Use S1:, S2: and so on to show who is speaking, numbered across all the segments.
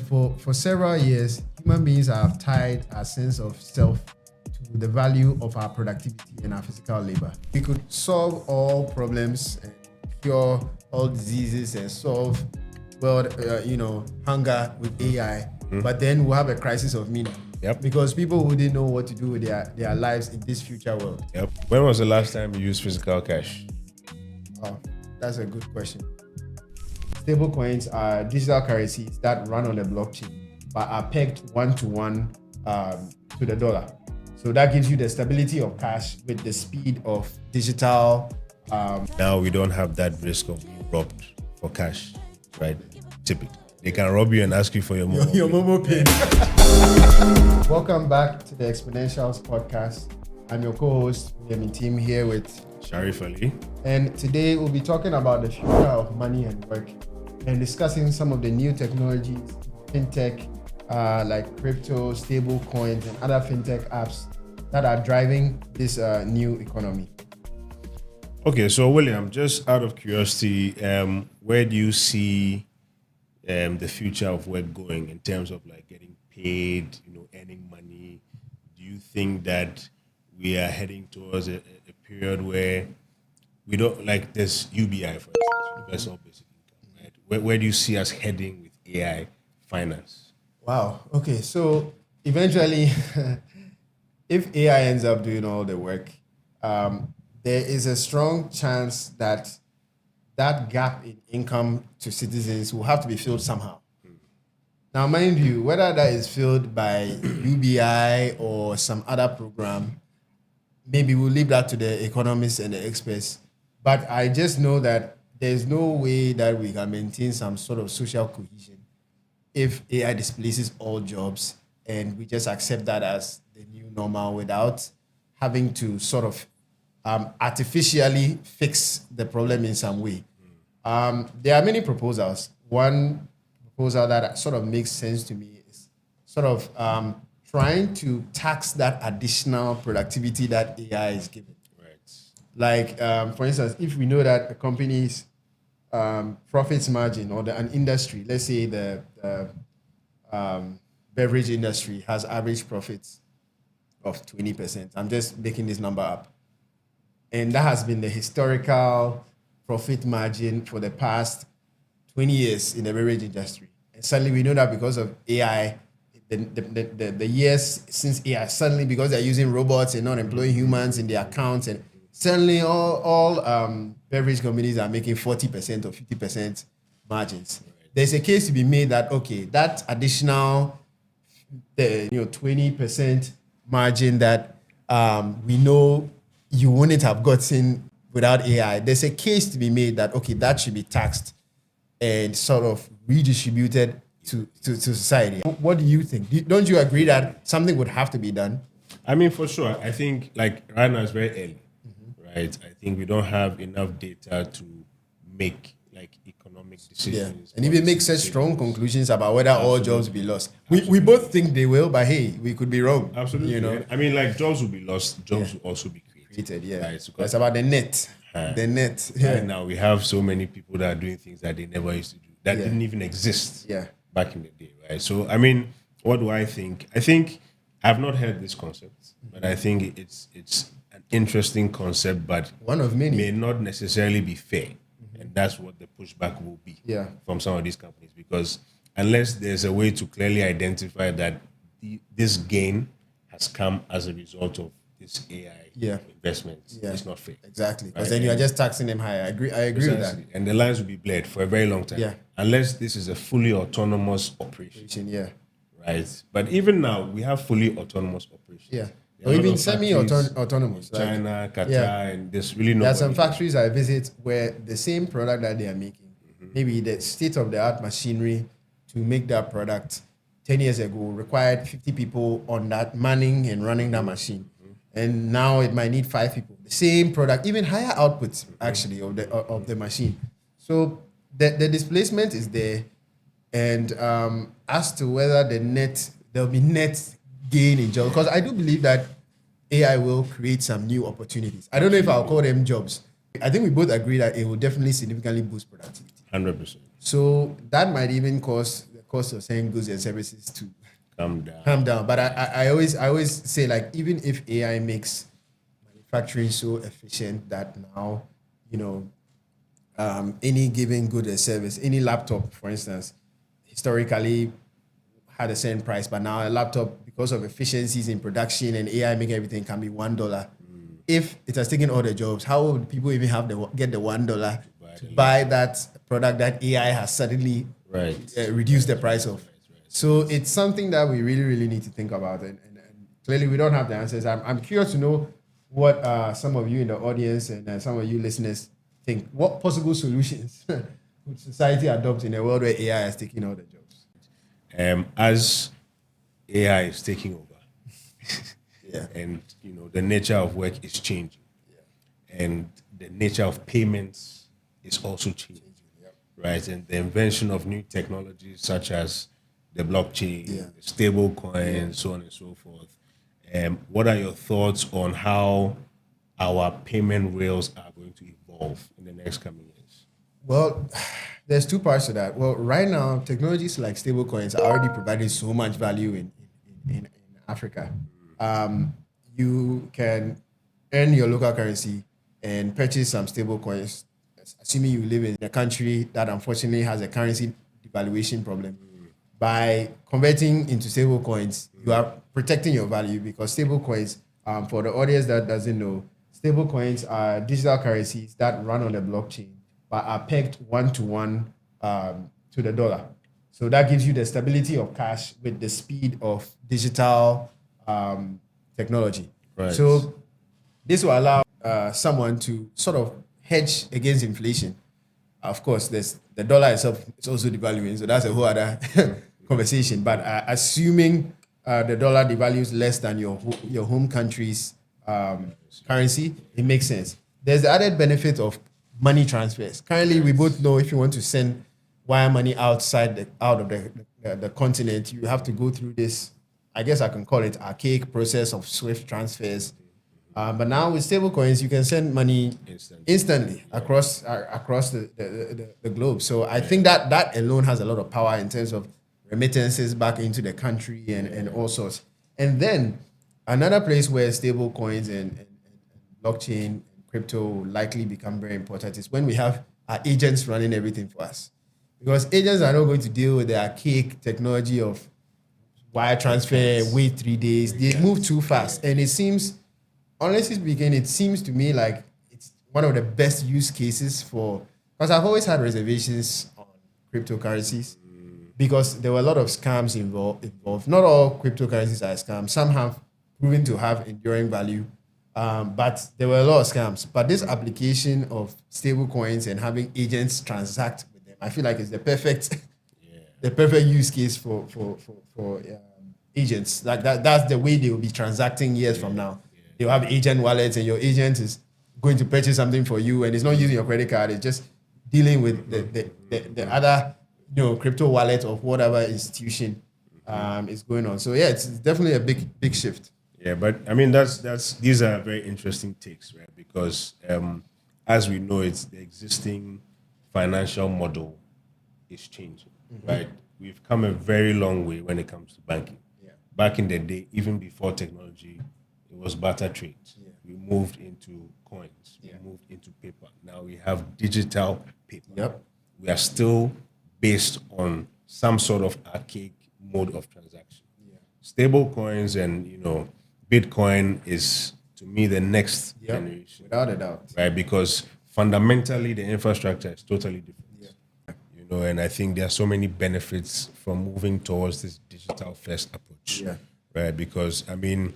S1: for several years, human beings have tied our sense of self to the value of our productivity and our physical labor. We could solve all problems and cure all diseases and solve world, hunger with AI, but then we'll have a crisis of meaning.
S2: Yep.
S1: Because people wouldn't know what to do with their lives in this future world.
S2: Yep. When was the last time you used physical cash?
S1: Oh, that's a good question. Stable coins are digital currencies that run on the blockchain, but are pegged one-to-one to the dollar. So that gives you the stability of cash with the speed of digital.
S2: Now we don't have that risk of being robbed for cash, right? Typically, they can rob you and ask you for your
S1: Momo pin. Welcome back to the Exponentials podcast. I'm your co-host, William Team, here with
S2: Sharif Ali.
S1: And today we'll be talking about the future of money and work and discussing some of the new technologies, fintech, like crypto, stable coins, and other fintech apps that are driving this new economy.
S2: Okay, so William, just out of curiosity, where do you see the future of work going in terms of like getting paid, earning money? Do you think that we are heading towards a period where we don't, like this UBI, for instance, universal basic income, right? Where do you see us heading with AI finance?
S1: Wow. Okay. So eventually, if AI ends up doing all the work, there is a strong chance that that gap in income to citizens will have to be filled somehow. Now, mind you, whether that is filled by UBI or some other program, maybe we'll leave that to the economists and the experts. But I just know that there's no way that we can maintain some sort of social cohesion if AI displaces all jobs and we just accept that as the new normal without having to sort of artificially fix the problem in some way. There are many proposals. One proposal that sort of makes sense to me is sort of trying to tax that additional productivity that AI is giving.
S2: Right.
S1: Like, for instance, if we know that a company's profits margin or an industry, let's say the beverage industry has average profits of 20%. I'm just making this number up. And that has been the historical profit margin for the past 20 years in the beverage industry. And suddenly we know that because of AI, the years since AI, suddenly because they're using robots and not employing humans in their accounts, and suddenly all beverage companies are making 40% or 50% margins. Right. There's a case to be made that, okay, that additional 20% margin that we know you wouldn't have gotten without AI, there's a case to be made that, okay, that should be taxed and sort of redistributed to society. What do you think? Don't you agree that something would have to be done?
S2: I mean, for sure. I think like right now it's very early, right? I think we don't have enough data to make like economic decisions.
S1: And even make such strong conclusions about whether all jobs will be lost. We both think they will, but hey, we could be wrong.
S2: Absolutely. I mean, like jobs will be lost, jobs will also be created.
S1: Right? So it's about the net. The net.
S2: Right now we have so many people that are doing things that they never used to do, that didn't even exist back in the day, right? So I mean, what do I think? I think I've not heard this concept, but I think it's an interesting concept, but
S1: one of many.
S2: May not necessarily be fair. And that's what the pushback will be from some of these companies, because unless there's a way to clearly identify that this gain has come as a result of this AI investment, it's not fair.
S1: Exactly. Because then you are just taxing them higher. I agree with that.
S2: And the lines will be blurred for a very long time. Unless this is a fully autonomous operation. Right. But even now, we have fully autonomous operations.
S1: Or even semi-autonomous.
S2: China, Qatar, and there's really no.
S1: There are some factories I visit where the same product that they are making, maybe the state-of-the-art machinery to make that product 10 years ago required 50 people on that manning and running that machine. And now it might need 5 people. The same product, even higher outputs actually of the machine. So the displacement is there. And as to whether there'll be net gain in jobs, because I do believe that AI will create some new opportunities. I don't know if I'll call them jobs. I think we both agree that it will definitely significantly boost productivity.
S2: 100%.
S1: So that might even cause the cost of selling goods and services to
S2: Calm down.
S1: calm down. But I always say, like, even if AI makes manufacturing so efficient that now, you know, any given good or service, any laptop, for instance, historically had a certain price, but now a laptop, because of efficiencies in production and AI making everything, can be $1. If it has taken all the jobs, how would people even have get the $1 to buy that product that AI has suddenly
S2: Right.
S1: reduced the price of? So it's something that we really, really need to think about, and clearly we don't have the answers. I'm curious to know what some of you in the audience and some of you listeners think. What possible solutions would society adopt in a world where AI has taken all the jobs?
S2: As AI is taking over,
S1: Yeah.
S2: and the nature of work is changing, and the nature of payments is also changing, right? And the invention of new technologies such as the blockchain,
S1: Yeah.
S2: the stable coin, so on and so forth. What are your thoughts on how our payment rails are going to evolve in the next coming years?
S1: Well, there's two parts to that. Well, right now, technologies like stablecoins are already providing so much value in Africa. You can earn your local currency and purchase some stablecoins, assuming you live in a country that unfortunately has a currency devaluation problem. By converting into stable coins, you are protecting your value, because stable coins, for the audience that doesn't know, stable coins are digital currencies that run on the blockchain but are pegged one to one to the dollar. So that gives you the stability of cash with the speed of digital technology.
S2: Right.
S1: So this will allow someone to sort of hedge against inflation. Of course, there's the dollar itself is also devaluing, so that's a whole other conversation. But assuming the dollar devalues less than your home country's currency, it makes sense. There's the added benefit of money transfers. Currently, we both know if you want to send wire money out of the continent, you have to go through this, I guess I can call it, archaic process of swift transfers. But now with stable coins, you can send money instantly across the globe. So I think that alone has a lot of power in terms of remittances back into the country and all sorts. And then another place where stable coins and blockchain and crypto will likely become very important is when we have our agents running everything for us. Because agents are not going to deal with the archaic technology of wire transfer, wait 3 days. They move too fast. And it seems, honestly speaking, it seems to me like it's one of the best use cases for, because I've always had reservations on cryptocurrencies because there were a lot of scams involved. Not all cryptocurrencies are scams. Some have proven to have enduring value, but there were a lot of scams. But this application of stable coins and having agents transact with them, I feel like it's the perfect use case for agents. Like that's the way they will be transacting years from now. They'll have agent wallets, and your agent is going to purchase something for you, and it's not using your credit card. It's just dealing with the other crypto wallet of whatever institution is going on. So yeah, it's definitely a big shift.
S2: Yeah, but I mean that's these are very interesting takes, right? Because as we know, it's the existing financial model is changing, right? We've come a very long way when it comes to banking.
S1: Yeah.
S2: Back in the day, even before technology, it was barter trade.
S1: Yeah.
S2: We moved into coins.
S1: Yeah.
S2: We moved into paper. Now we have digital paper.
S1: Yep.
S2: We are still based on some sort of archaic mode of transaction.
S1: Yeah.
S2: Stable coins and Bitcoin is, to me, the next
S1: Yep.
S2: generation,
S1: Without a doubt.
S2: right? Because fundamentally the infrastructure is totally different.
S1: Yeah.
S2: And I think there are so many benefits from moving towards this digital first approach.
S1: Yeah.
S2: Right? Because I mean,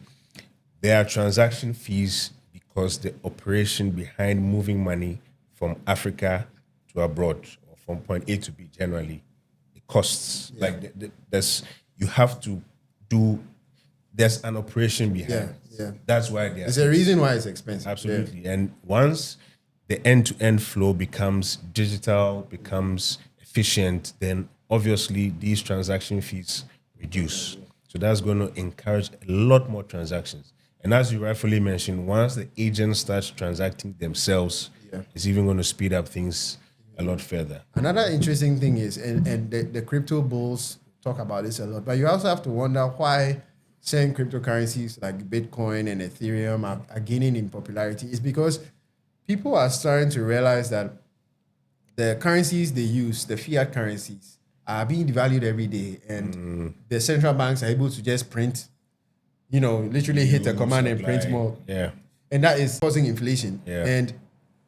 S2: there are transaction fees because the operation behind moving money from Africa to abroad or from point A to B generally, it costs.
S1: Yeah.
S2: Like there's you have to do. There's an operation behind.
S1: Yeah,
S2: it.
S1: yeah.
S2: That's why
S1: There's a reason why it's expensive.
S2: Absolutely. And once the end-to-end flow becomes digital, becomes efficient, then obviously these transaction fees reduce. So that's going to encourage a lot more transactions. And as you rightfully mentioned, once the agents start transacting themselves,
S1: Yeah.
S2: it's even going to speed up things a lot further.
S1: Another interesting thing is, and the crypto bulls talk about this a lot, but you also have to wonder why certain cryptocurrencies like Bitcoin and Ethereum are gaining in popularity. Is because people are starting to realize that the currencies they use, the fiat currencies, are being devalued every day, and the central banks are able to just print, literally hit a
S2: New
S1: command and print
S2: supply.
S1: more,
S2: Yeah.
S1: and that is causing inflation.
S2: Yeah.
S1: And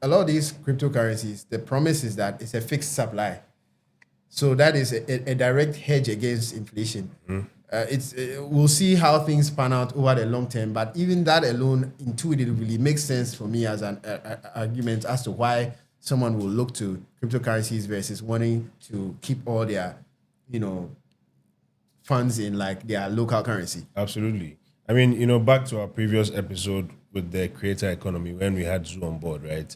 S1: a lot of these cryptocurrencies, the promise is that it's a fixed supply, so that is a direct hedge against inflation. We'll see how things pan out over the long term, but even that alone intuitively makes sense for me as an argument as to why someone will look to cryptocurrencies versus wanting to keep all their, you know, funds in like their local currency.
S2: Absolutely. I mean, back to our previous episode with the creator economy when we had Zoo on board, right?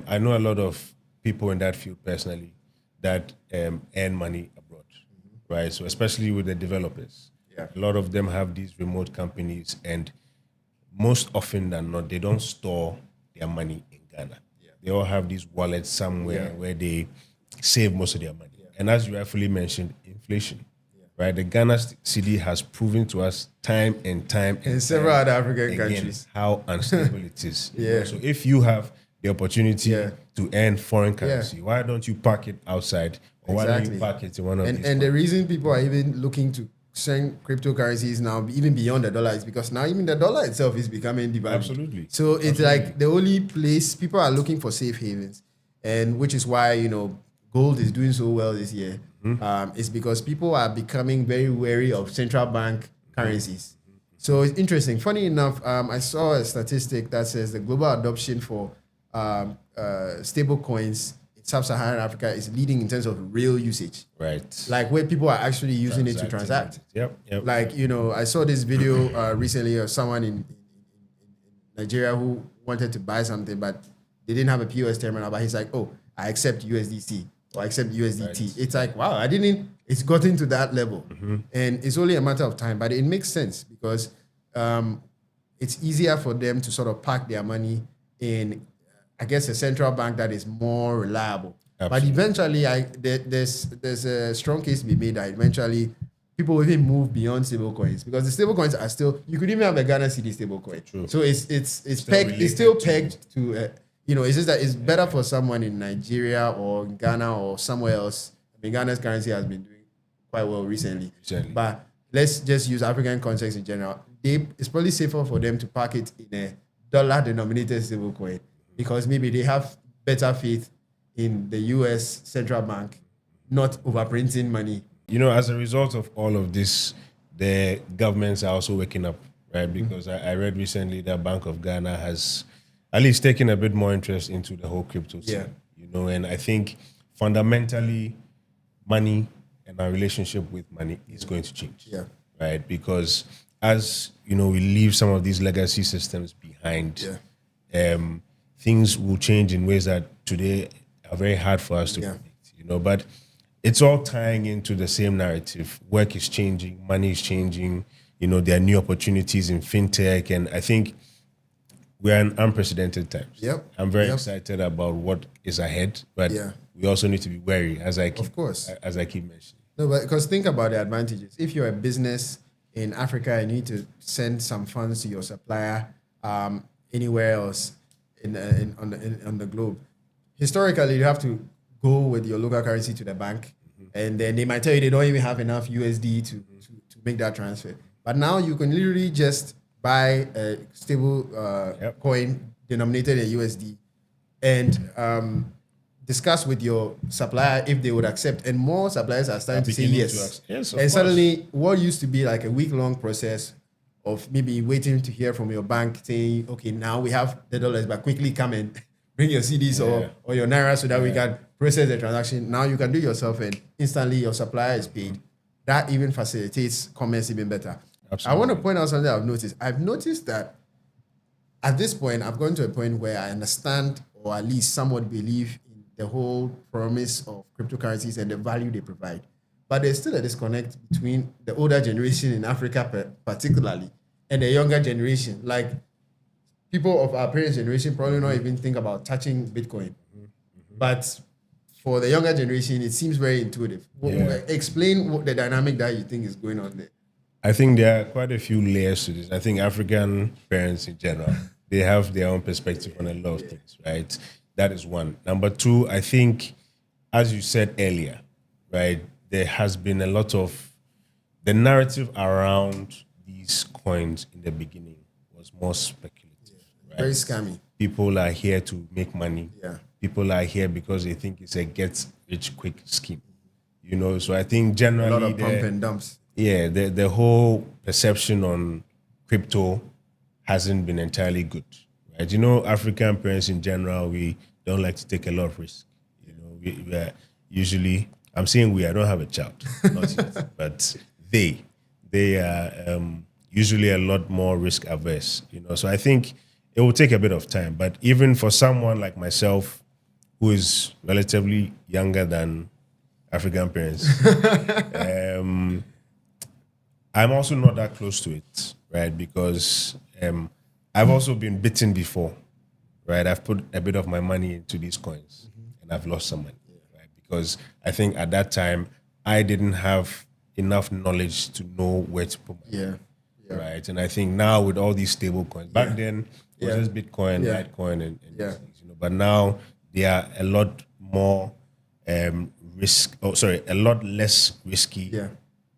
S2: I know a lot of people in that field personally that earn money abroad, right? So especially with the developers,
S1: Yeah.
S2: a lot of them have these remote companies, and most often than not, they don't store their money in Ghana. They all have these wallets somewhere
S1: Yeah.
S2: where they save most of their money. And as you rightfully mentioned, inflation, right? The Ghana CD has proven to us time and time and
S1: In several
S2: time
S1: other African
S2: again
S1: countries.
S2: how unstable it is.
S1: Yeah.
S2: So if you have the opportunity
S1: Yeah.
S2: to earn foreign currency, why don't you park it outside, or why don't
S1: Exactly.
S2: you park it in one of these?
S1: And the reason people are even looking to send cryptocurrencies now, even beyond the dollar, is because now even the dollar itself is becoming devalued.
S2: Absolutely.
S1: So it's like the only place people are looking for safe havens, and which is why gold is doing so well this year. It's because people are becoming very wary of central bank currencies. So it's interesting. Funny enough, I saw a statistic that says the global adoption for stable coins in sub-Saharan Africa is leading in terms of real usage,
S2: Right.
S1: like where people are actually using it to transact.
S2: Yep.
S1: Like, I saw this video recently of someone in Nigeria who wanted to buy something, but they didn't have a POS terminal. But he's like, "Oh, I accept USDC or I accept USDT."
S2: Right.
S1: It's like, wow, it's gotten to that level, and it's only a matter of time. But it makes sense because it's easier for them to sort of park their money in, I guess, a central bank that is more reliable.
S2: Absolutely.
S1: But eventually, there's a strong case to be made that eventually people will even move beyond stable coins, because the stable coins are still, you could even have a Ghana CD stable coin.
S2: True.
S1: So it's pegged, it's
S2: related
S1: still
S2: to-
S1: pegged to it's just that it's better for someone in Nigeria or in Ghana or somewhere else. I mean, Ghana's currency has been doing quite well recently. But let's just use African context in general. It's probably safer for them to park it in a dollar denominated stable coin, because maybe they have better faith in the US central bank not overprinting money.
S2: As a result of all of this, the governments are also waking up, right? Because I read recently that Bank of Ghana has at least taken a bit more interest into the whole crypto scene. And I think fundamentally, money and our relationship with money is going to change.
S1: Yeah.
S2: Right? Because as we leave some of these legacy systems behind, things will change in ways that today are very hard for us to predict. But it's all tying into the same narrative. Work is changing, money is changing. There are new opportunities in fintech, and I think we're in unprecedented times.
S1: Yep.
S2: I'm very excited about what is ahead, but we also need to be wary, as I keep mentioning.
S1: No, but because think about the advantages. If you're a business in Africa and you need to send some funds to your supplier anywhere else on the globe, historically you have to go with your local currency to the bank, and then they might tell you they don't even have enough USD to make that transfer. But now you can literally just buy a stable coin denominated in USD and discuss with your supplier if they would accept. And more suppliers are starting to say yes.
S2: Yes, of
S1: and
S2: course.
S1: suddenly, what used to be like a week-long process of maybe waiting to hear from your bank saying, okay, now we have the dollars, but quickly come and bring your CDs or your Naira so that we can process the transaction. Now you can do it yourself, and instantly your supplier is paid. That even facilitates commerce even better.
S2: Absolutely.
S1: I want to point out something I've noticed. I've noticed that at this point, I've gone to a point where I understand, or at least somewhat believe in the whole promise of cryptocurrencies and the value they provide. But there's still a disconnect between the older generation in Africa, particularly, and the younger generation. Like, people of our parents' generation probably not even think about touching Bitcoin. But for the younger generation, it seems very intuitive.
S2: Yeah.
S1: Explain what the dynamic that you think is going on there.
S2: I think there are quite a few layers to this. I think African parents in general, they have their own perspective on a lot of things, right? That is one. Number two, I think, as you said earlier, right, there has been a lot of the narrative around these coins in the beginning was more speculative,
S1: Very
S2: right?
S1: scammy.
S2: People are here to make money.
S1: Yeah.
S2: People are here because they think it's a get rich quick scheme. So I think
S1: A
S2: generally
S1: lot of pump and dumps.
S2: yeah, the whole perception on crypto hasn't been entirely good, right? African parents in general, we don't like to take a lot of risk. We are usually, I'm saying I don't have a child, not yet, but they are usually a lot more risk averse, So I think it will take a bit of time, but even for someone like myself, who is relatively younger than African parents, I'm also not that close to it, right? Because I've also been bitten before, right? I've put a bit of my money into these coins and I've lost some money, right? Because I think at that time I didn't have enough knowledge to know where to put my money, right? And I think now with all these stable coins, back then it was just Bitcoin, Litecoin, and these things, But now they are a lot more a lot less risky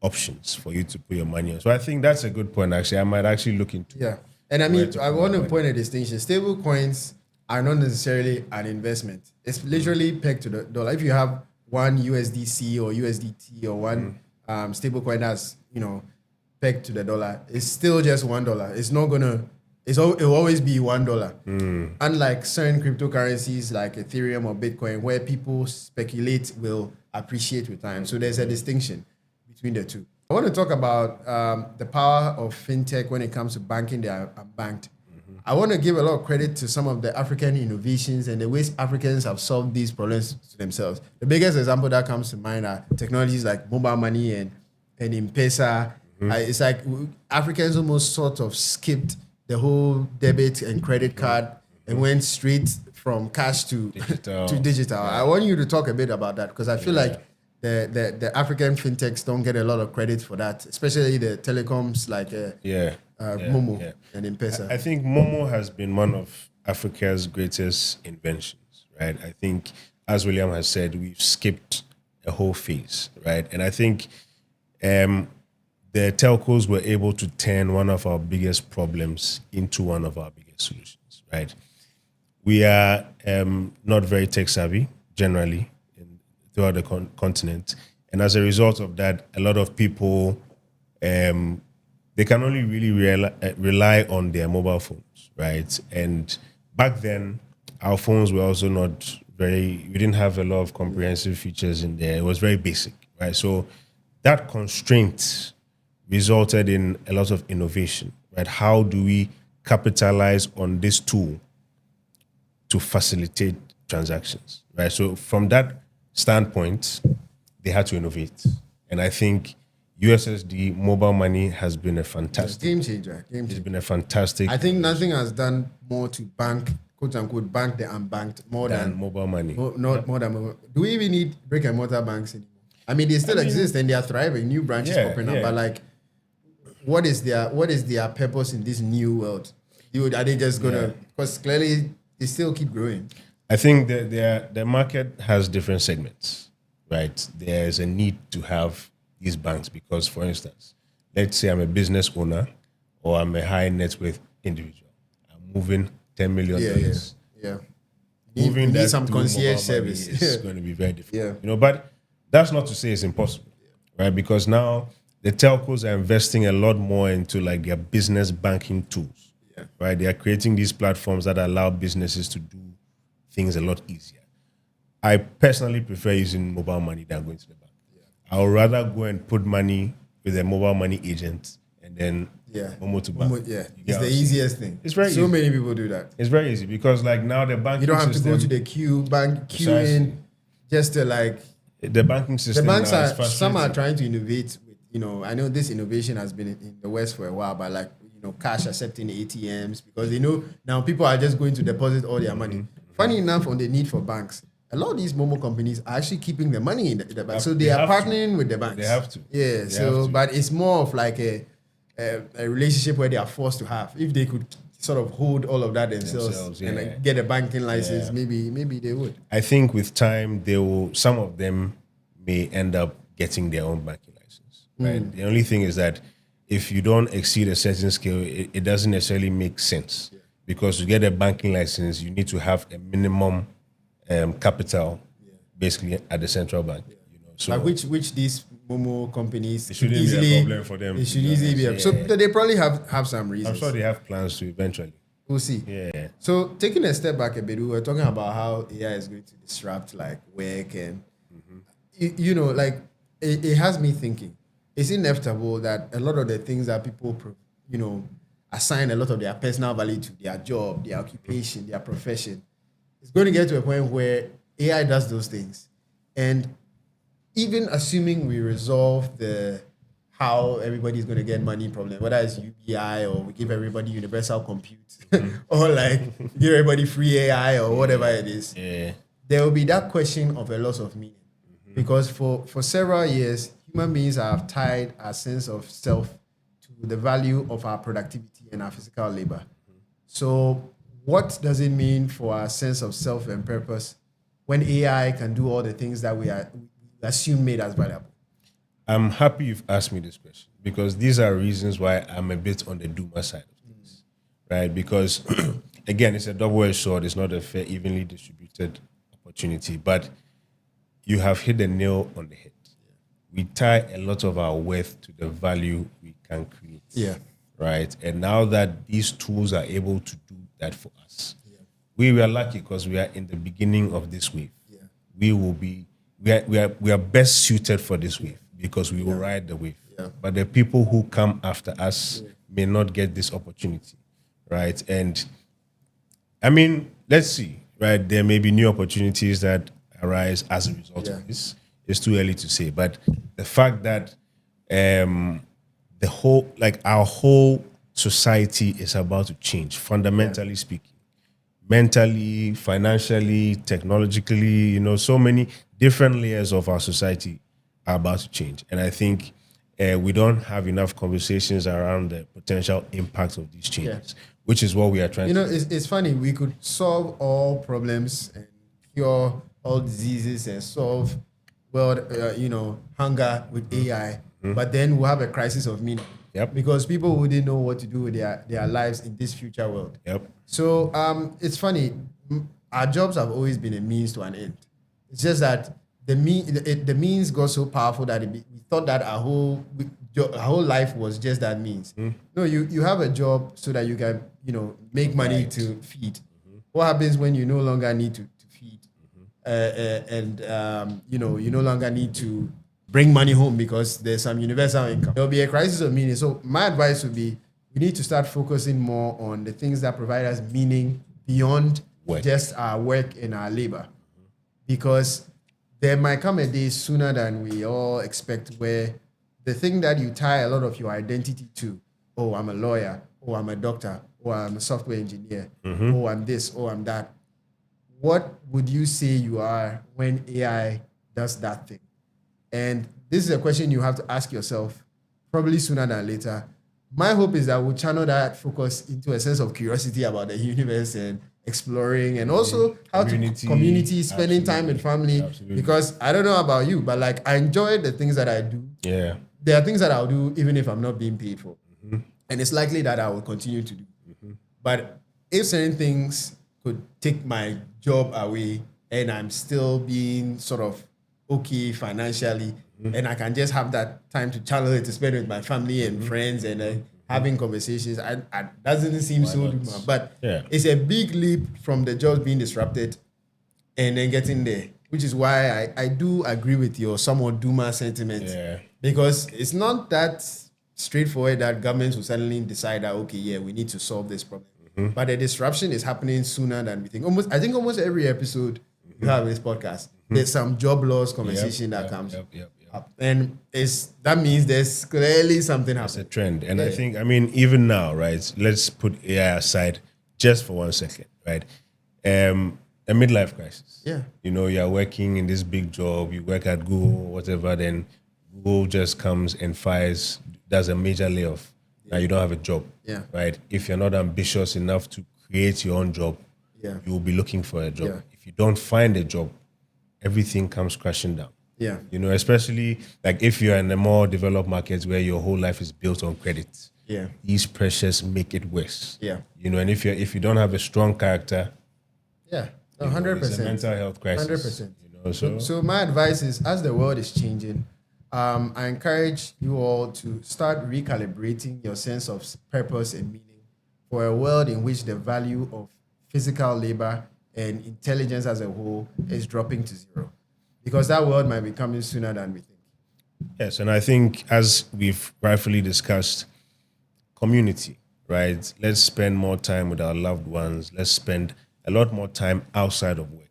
S2: options for you to put your money on. So I think that's a good point. Actually, I might actually look into.
S1: Yeah, and I mean, I want to point a distinction. Stable coins are not necessarily an investment. It's literally pegged to the dollar. If you have one USDC or USDT or one stable coin that's pegged to the dollar, it's still just $1. It's not gonna. It'll always be $1. Unlike certain cryptocurrencies like Ethereum or Bitcoin, where people speculate will appreciate with time. So there's a distinction between the two. I want to talk about the power of fintech when it comes to banking the unbanked. I want to give a lot of credit to some of the African innovations and the ways Africans have solved these problems to themselves. The biggest example that comes to mind are technologies like mobile money and M-Pesa. It's like Africans almost sort of skipped the whole debit and credit card and went straight from cash to digital. to digital. I want you to talk a bit about that because I feel like the African fintechs don't get a lot of credit for that, especially the telecoms like Momo and M-Pesa.
S2: I think Momo has been one of Africa's greatest inventions, right? I think, as William has said, we've skipped a whole phase, right? And I think the telcos were able to turn one of our biggest problems into one of our biggest solutions, right? We are not very tech savvy generally throughout the continent. And as a result of that, a lot of people, they can only really rely on their mobile phones, right? And back then, our phones were also not we didn't have a lot of comprehensive features in there. It was very basic, right? So that constraint resulted in a lot of innovation, right? How do we capitalize on this tool to facilitate transactions, right? So from that standpoint, they had to innovate. And I think USSD mobile money has been a fantastic
S1: game changer.
S2: It's been a fantastic.
S1: I think nothing has done more to bank, quote unquote, bank the unbanked more than
S2: mobile money.
S1: More than mobile. Do we even need brick and mortar banks anymore? I mean, they still exist and they are thriving. New branches popping up, but like, what is their purpose in this new world? Are they just gonna? Because clearly they still keep growing.
S2: I think that the market has different segments, right? There's a need to have these banks because, for instance, let's say I'm a business owner or I'm a high net worth individual. I'm moving $10 million. Moving
S1: need some concierge service
S2: is going to be very difficult. But that's not to say it's impossible, right? Because now the telcos are investing a lot more into like their business banking tools, right? They are creating these platforms that allow businesses to do things a lot easier. I personally prefer using mobile money than going to the bank. I would rather go and put money with a mobile money agent and then Momo to bank.
S1: It's the easiest thing.
S2: It's very easy.
S1: So many people do that.
S2: It's very easy because like now the banking
S1: you don't have
S2: system,
S1: to go to the queue in just to like
S2: the banking system.
S1: The banks are some are trying to innovate with I know this innovation has been in the West for a while, but like cash accepting ATMs because they know now people are just going to deposit all their money. Funny enough, on the need for banks, a lot of these Momo companies are actually keeping the money in the bank. So
S2: They
S1: they are
S2: have to.
S1: partnering with the banks.
S2: They have to.
S1: Yeah.
S2: They
S1: So,
S2: have to.
S1: but it's more of like a relationship where they are forced to have. If they could sort of hold all of that themselves and like, get a banking license, maybe they would.
S2: I think with time, some of them may end up getting their own banking license. Right. The only thing is that if you don't exceed a certain scale, it doesn't necessarily make sense because to get a banking license, you need to have a minimum capital, basically at the central bank. You know, so
S1: Like which these Momo companies
S2: shouldn't be a
S1: easily
S2: problem for them,
S1: It
S2: to
S1: should
S2: be
S1: easily be.
S2: honest.
S1: So
S2: Yeah.
S1: they probably have some reasons.
S2: I'm sure they have plans to eventually.
S1: We'll see.
S2: Yeah.
S1: So taking a step back a bit, we were talking about how AI is going to disrupt like work and like it has me thinking. It's inevitable that a lot of the things that people assign a lot of their personal value to their job, their occupation, their profession, it's going to get to a point where AI does those things, and even assuming we resolve the how everybody's going to get money problem, whether it's UBI or we give everybody universal compute or like give everybody free AI or whatever it is, there will be that question of a loss of meaning. Because for several years, human beings have tied our sense of self to the value of our productivity and our physical labor. So what does it mean for our sense of self and purpose when AI can do all the things that we assume made us valuable?
S2: I'm happy you've asked me this question because these are reasons why I'm a bit on the doomer side of things, right? Because again, it's a double-edged sword. It's not a fair, evenly distributed opportunity, but you have hit the nail on the head. We tie a lot of our worth to the value we can create.
S1: Yeah.
S2: Right. And now that these tools are able to do that for us, we were lucky because we are in the beginning of this wave.
S1: Yeah.
S2: We are best suited for this wave because we will ride the wave.
S1: Yeah.
S2: But the people who come after us may not get this opportunity. Right. And I mean, let's see, right? There may be new opportunities that arise as a result of this. It's too early to say. But the fact that our whole society is about to change, fundamentally speaking, mentally, financially, technologically, so many different layers of our society are about to change. And I think we don't have enough conversations around the potential impact of these changes, which is what we are trying to do.
S1: It's funny. We could solve all problems and cure all diseases and solve world, hunger with AI, but then we'll have a crisis of meaning.
S2: Yep.
S1: Because people wouldn't know what to do with their lives in this future world.
S2: Yep.
S1: So it's funny. Our jobs have always been a means to an end. It's just that the means got so powerful that we thought that our whole life was just that means. No, you have a job so that you can make money to feed. What happens when you no longer need to feed, and you no longer need to bring money home because there's some universal income? There'll be a crisis of meaning. So my advice would be we need to start focusing more on the things that provide us meaning beyond just our work and our labor, because there might come a day sooner than we all expect where the thing that you tie a lot of your identity to, oh, I'm a lawyer, oh, I'm a doctor, oh, I'm a software engineer, oh, I'm this, oh, I'm that. What would you say you are when AI does that thing? And this is a question you have to ask yourself probably sooner than later. My hope is that we'll channel that focus into a sense of curiosity about the universe and exploring, and also how community, spending time with family.
S2: Absolutely.
S1: Because I don't know about you, but like I enjoy the things that I do.
S2: Yeah.
S1: There are things that I'll do even if I'm not being paid for. And it's likely that I will continue to do. But if certain things could take my job away and I'm still being sort of okay financially, and I can just have that time to channel it to spend with my family and friends and having conversations, I doesn't seem so doable. But it's a big leap from the jobs being disrupted and then getting there, which is why I do agree with your somewhat doomer sentiment. Because it's not that straightforward that governments will suddenly decide that, okay, yeah, we need to solve this problem. But the disruption is happening sooner than we think. I think almost every episode you have this podcast, there's some job loss conversation that comes up. And that means there's clearly something happening.
S2: It's a trend. And I think, even now, right, let's put AI aside just for 1 second, right? a midlife crisis.
S1: Yeah.
S2: You know, you're working in this big job, you work at Google or whatever, then Google just comes and fires, does a major layoff. Now you don't have a job.
S1: Yeah.
S2: Right? If you're not ambitious enough to create your own job,
S1: Yeah.
S2: you will be looking for a job.
S1: Yeah.
S2: If you don't find a job, everything comes crashing down.
S1: Yeah.
S2: You know, especially like if you're in the more developed markets where your whole life is built on credit.
S1: Yeah.
S2: These pressures make it worse.
S1: Yeah.
S2: You know, and if you don't have a strong character,
S1: Yeah.
S2: you know,
S1: 100%.
S2: it's a mental health crisis.
S1: 100%.
S2: You know, so
S1: My advice is, as the world is changing, I encourage you all to start recalibrating your sense of purpose and meaning for a world in which the value of physical labor and intelligence as a whole is dropping to zero, because that world might be coming sooner than we think.
S2: yes, and I think as we've rightfully discussed, community, right? Let's spend more time with our loved ones. Let's spend a lot more time outside of work.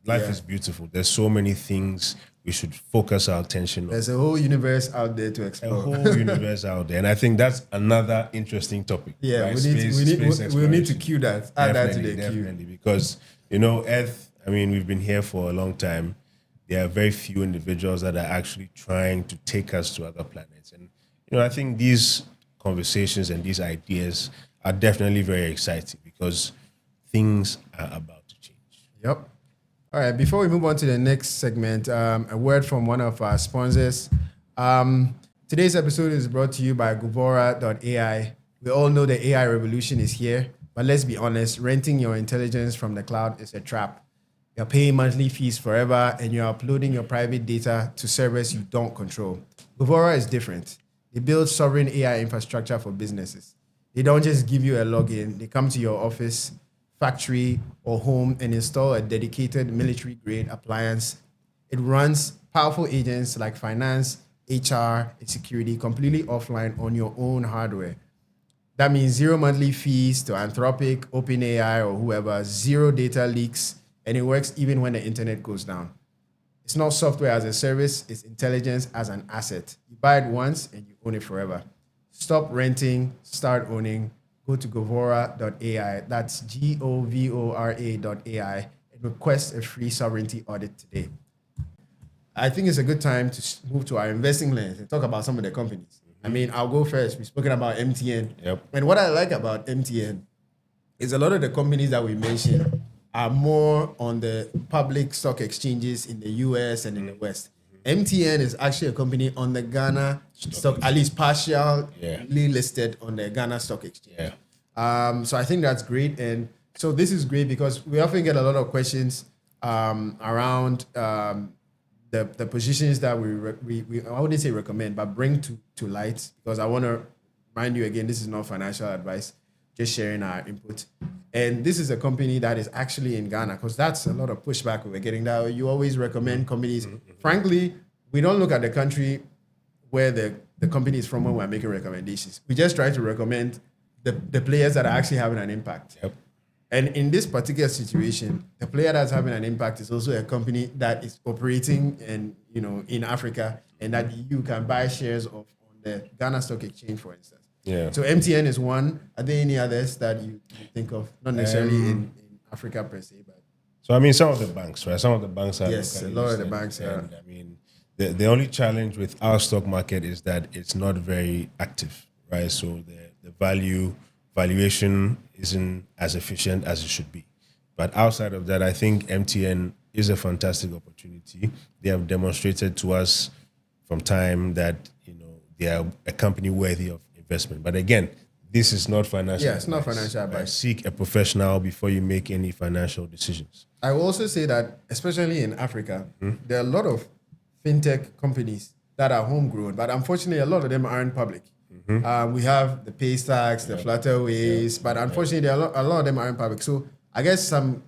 S2: Life
S1: Yeah.
S2: is beautiful. There's so many things we should focus our attention on.
S1: There's a whole universe out there to
S2: A
S1: explore.
S2: whole universe out there, and I think that's another interesting topic.
S1: Yeah,
S2: right?
S1: we need
S2: Space
S1: we need to
S2: exploration.
S1: cue that. Add that to the queue.
S2: Definitely, because you know, Earth. I mean, we've been here for a long time. There are very few individuals that are actually trying to take us to other planets, and you know, I think these conversations and these ideas are definitely very exciting because things are about to change.
S1: Yep. All right. Before we move on to the next segment, a word from one of our sponsors. Today's episode is brought to you by Guvora.ai. We all know the AI revolution is here, but let's be honest, renting your intelligence from the cloud is a trap. You're paying monthly fees forever and you're uploading your private data to servers you don't control. Guvora is different. They build sovereign AI infrastructure for businesses. They don't just give you a login, they come to your office, factory, or home and install a dedicated military-grade appliance. It runs powerful agents like finance, HR, and security completely offline on your own hardware. That means zero monthly fees to Anthropic, OpenAI, or whoever, zero data leaks, and it works even when the internet goes down. It's not software as a service, it's intelligence as an asset. You buy it once and you own it forever. Stop renting, start owning. Go to Govora.ai, that's Govora.ai, and request a free sovereignty audit today. I think it's a good time to move to our investing lens and talk about some of the companies. I mean, I'll go first. We've spoken about MTN.
S2: Yep.
S1: And what I like about MTN is a lot of the companies that we mentioned are more on the public stock exchanges in the US and in the West. MTN is actually a company on the Ghana stock, at least partially listed on the Ghana Stock Exchange.
S2: Yeah.
S1: So I think that's great. And so this is great because we often get a lot of questions around the positions that we I wouldn't say recommend, but bring to light, because I want to remind you again, this is not financial advice, just sharing our input. And this is a company that is actually in Ghana, because that's a lot of pushback we're getting, that you always recommend companies. Frankly, we don't look at the country where the company is from when we're making recommendations. We just try to recommend the players that are actually having an impact.
S2: Yep.
S1: And in this particular situation, the player that's having an impact is also a company that is operating in Africa, and that you can buy shares of on the Ghana Stock Exchange, for instance.
S2: Yeah.
S1: So MTN is one. Are there any others that you think of? Not necessarily in Africa per se, but
S2: So I mean, some of the banks, right? Some of the banks are
S1: yes, a
S2: locally
S1: lot of the
S2: listed,
S1: banks are.
S2: and, I mean, the only challenge with our stock market is that it's not very active, right? So the valuation isn't as efficient as it should be. But outside of that, I think MTN is a fantastic opportunity. They have demonstrated to us from time that they are a company worthy of investment. But again, this is not financial.
S1: Yeah, it's not financial advice.
S2: Right? Seek a professional before you make any financial decisions.
S1: I will also say that, especially in Africa, there are a lot of fintech companies that are homegrown, but unfortunately, a lot of them aren't public. We have the Paystacks, the Flutterways, but unfortunately, a lot of them aren't public. So I guess some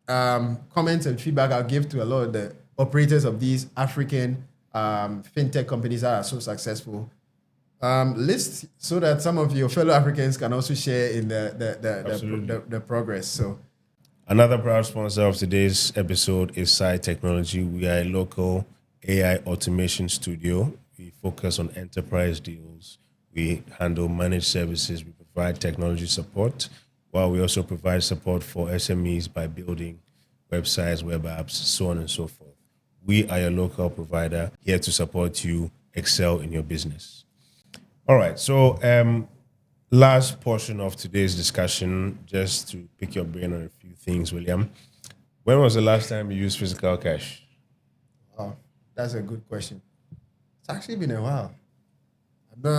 S1: comments and feedback I'll give to a lot of the operators of these African fintech companies that are so successful. List so that some of your fellow Africans can also share in the progress. So,
S2: another proud sponsor of today's episode is Sai Technology. We are a local AI automation studio. We focus on enterprise deals. We handle managed services. We provide technology support, while we also provide support for SMEs by building websites, web apps, so on and so forth. We are your local provider here to support you excel in your business. All right. So, last portion of today's discussion, just to pick your brain on a few things, William. When was the last time you used physical cash?
S1: Oh, that's a good question. It's actually been a while. And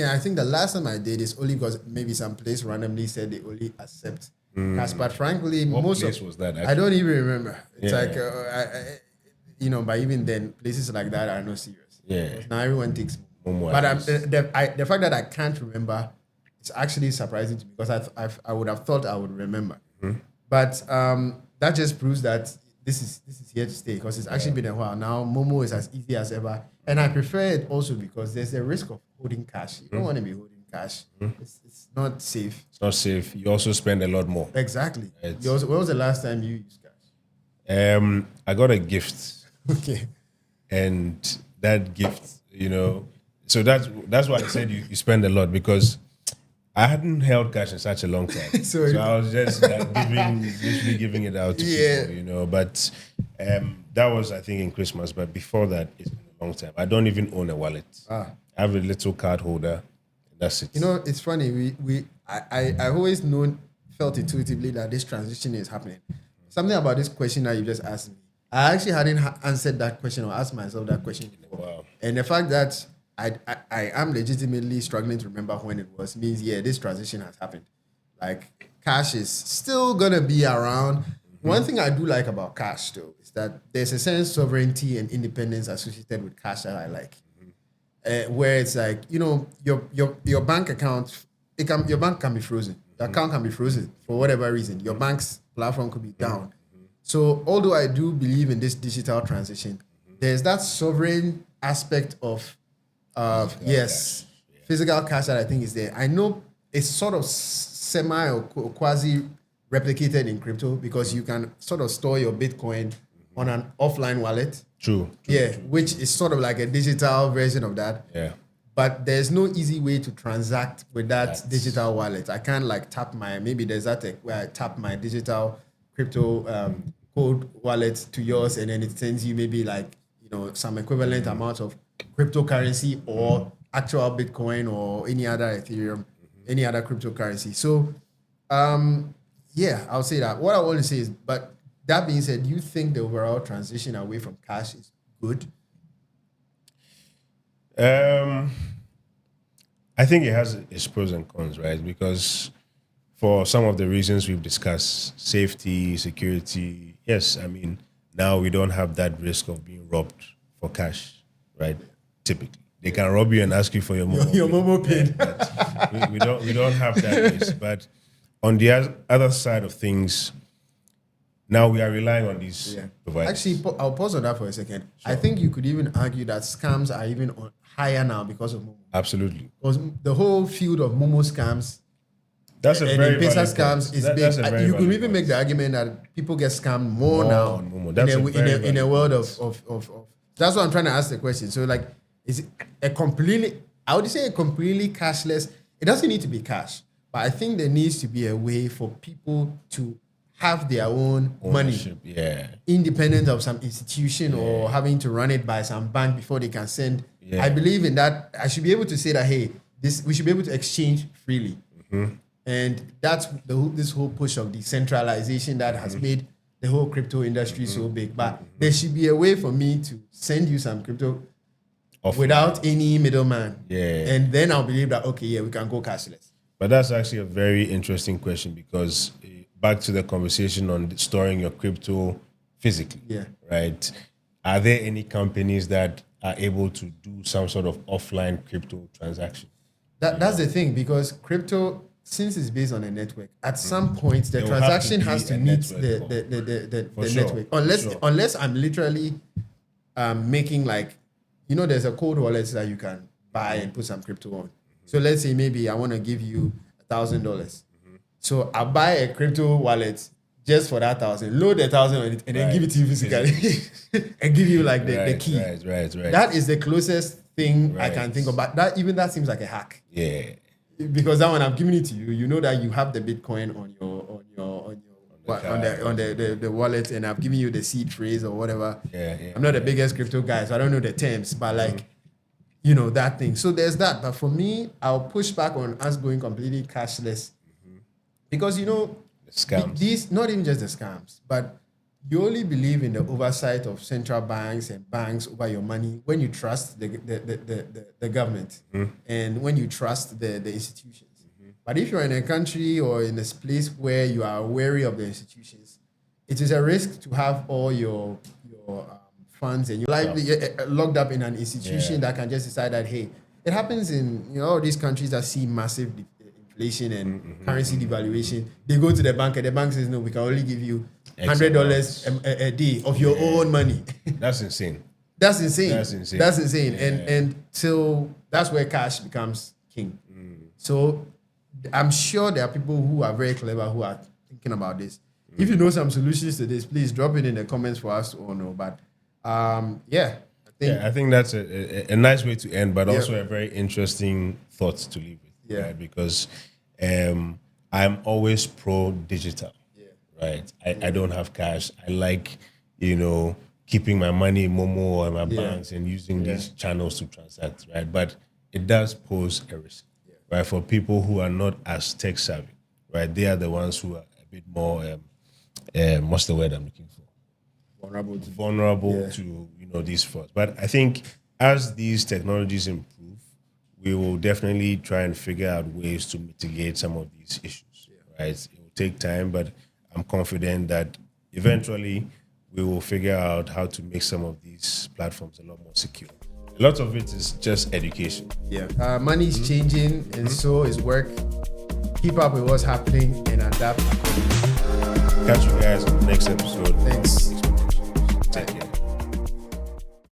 S1: I think the last time I did is only because maybe some place randomly said they only accept cash. But frankly,
S2: What
S1: most
S2: place
S1: of
S2: was that?
S1: I don't even remember. It's
S2: Yeah.
S1: like but even then, places like that are not serious.
S2: Yeah.
S1: Because now everyone takes
S2: Momo
S1: But
S2: at least.
S1: the fact that I can't remember, it's actually surprising to me because I would have thought I would remember. But that just proves that this is here to stay because it's actually been a while now. Momo is as easy as ever, and I prefer it also because there's a risk of holding cash. You don't want to be holding cash. It's not safe.
S2: It's not safe. You also spend a lot more.
S1: Exactly.
S2: It's-
S1: When was the last time you used cash?
S2: I got a gift,
S1: Okay.
S2: and that gift, so that's why I said you spend a lot because I hadn't held cash in such a long time.
S1: So-
S2: So I was just like literally giving it out to
S1: Yeah.
S2: people, But that was, I think, in Christmas. But before that, it's been a long time. I don't even own a wallet. I have a little card holder. That's it.
S1: It's funny. I always felt intuitively that this transition is happening. Something about this question that you just asked me. I actually hadn't answered that question or asked myself that question before.
S2: Wow.
S1: And the fact that I am legitimately struggling to remember when it was means, yeah, this transition has happened. Like, cash is still going to be around. One thing I do like about cash, though, is that there's a sense of sovereignty and independence associated with cash that I like. Where it's like, your bank account, your bank can be frozen. Your account can be frozen for whatever reason. Your bank's platform could be down. So although I do believe in this digital transition, there's that sovereign aspect of physical cash that I think is there. I know it's sort of semi or quasi replicated in crypto because you can sort of store your Bitcoin on an offline wallet.
S2: True.
S1: Which is sort of like a digital version of that.
S2: Yeah.
S1: But there's no easy way to transact with that digital wallet. I can't tap maybe there's that where I tap my digital crypto code wallet to yours and then it sends you maybe some equivalent amount of cryptocurrency or actual Bitcoin or any other Ethereum, any other cryptocurrency. So, I'll say that. What I want to say is, but that being said, do you think the overall transition away from cash is good?
S2: I think it has its pros and cons, right? Because for some of the reasons we've discussed, safety, security, yes, I mean, now we don't have that risk of being robbed for cash, right? Typically. They can rob you and ask you for your Momo
S1: Your
S2: pin.
S1: Momo pin.
S2: But we don't have that risk. But on the other side of things, now we are relying on these providers.
S1: Actually, I'll pause on that for a second. I think you could even argue that scams are even higher now because of Momo.
S2: Absolutely.
S1: Because the whole field of Momo scams
S2: That's a
S1: and
S2: very
S1: M-Pesa
S2: valid
S1: scams
S2: point.
S1: is
S2: That's a
S1: big.
S2: very
S1: You could
S2: valid
S1: even
S2: point.
S1: make the argument that people get scammed more
S2: More
S1: now
S2: on Momo. That's a very
S1: in a
S2: valid
S1: world
S2: point.
S1: of. That's what I'm trying to ask the question. So, is it I would say a completely cashless? It doesn't need to be cash, but I think there needs to be a way for people to have their own money
S2: Ownership, yeah.
S1: independent of some institution or having to run it by some bank before they can send.
S2: Yeah.
S1: I believe in that. I should be able to say that, hey, we should be able to exchange freely. And that's this whole push of decentralization that has made the whole crypto industry so big. But there should be a way for me to send you some crypto
S2: Offline.
S1: without any middleman.
S2: Yeah.
S1: And then I'll believe that, okay, we can go cashless.
S2: But that's actually a very interesting question because back to the conversation on storing your crypto physically,
S1: Yeah.
S2: right? Are there any companies that are able to do some sort of offline crypto transaction?
S1: That's the thing, because crypto, since it's based on a network, at some point the
S2: There will have
S1: transaction
S2: to be
S1: has to
S2: a
S1: meet
S2: network
S1: the
S2: For sure,
S1: network.
S2: for
S1: Unless
S2: sure.
S1: unless I'm literally making there's a cold wallet that you can buy and put some crypto on. So let's say maybe I want to give you $1,000. So I buy a crypto wallet just for that 1,000, load 1,000 on it, and then
S2: Right.
S1: give it to you physically, and give you the key.
S2: Right.
S1: That is the closest thing I can
S2: Right.
S1: think of. But that seems like a hack.
S2: Yeah.
S1: Because that one I'm giving it to you, you know that you have the Bitcoin on your on the wallet, and I've given you the seed phrase or whatever.
S2: Yeah.
S1: I'm not the biggest crypto guy, so I don't know the terms, but like, that thing. So there's that. But for me, I'll push back on us going completely cashless because
S2: The scams.
S1: these, not even just the scams, but you only believe in the oversight of central banks and banks over your money when you trust the government and when you trust the institutions. But if you're in a country or in a place where you are wary of the institutions, it is a risk to have all your funds and your life locked up in an institution that can just decide that, hey, it happens in all these countries that see massive inflation and currency devaluation. They go to the bank and the bank says, no, we can only give you $100 a day of your own money.
S2: That's insane.
S1: That's insane.
S2: That's insane. Yeah.
S1: And so that's where cash becomes king. So I'm sure there are people who are very clever who are thinking about this. If you know some solutions to this, please drop it in the comments for us to all know. But I think
S2: that's a nice way to end, but also a very interesting thought to leave with.
S1: Yeah.
S2: Right? Because I'm always pro digital. Right. I don't have cash. I like, keeping my money in Momo or my banks and using these channels to transact. Right. But it does pose a risk. Right. For people who are not as tech savvy. Right. They are the ones who are a bit more, what's the word I'm looking for? Vulnerable to, these frauds. But I think as these technologies improve, we will definitely try and figure out ways to mitigate some of these issues. Right. It will take time, but I'm confident that eventually we will figure out how to make some of these platforms a lot more secure. A lot of it is just education.
S1: Money is changing, and so is work. Keep up with what's happening and adapt accordingly.
S2: Catch you guys on the next episode.
S1: Thanks.
S2: Take care.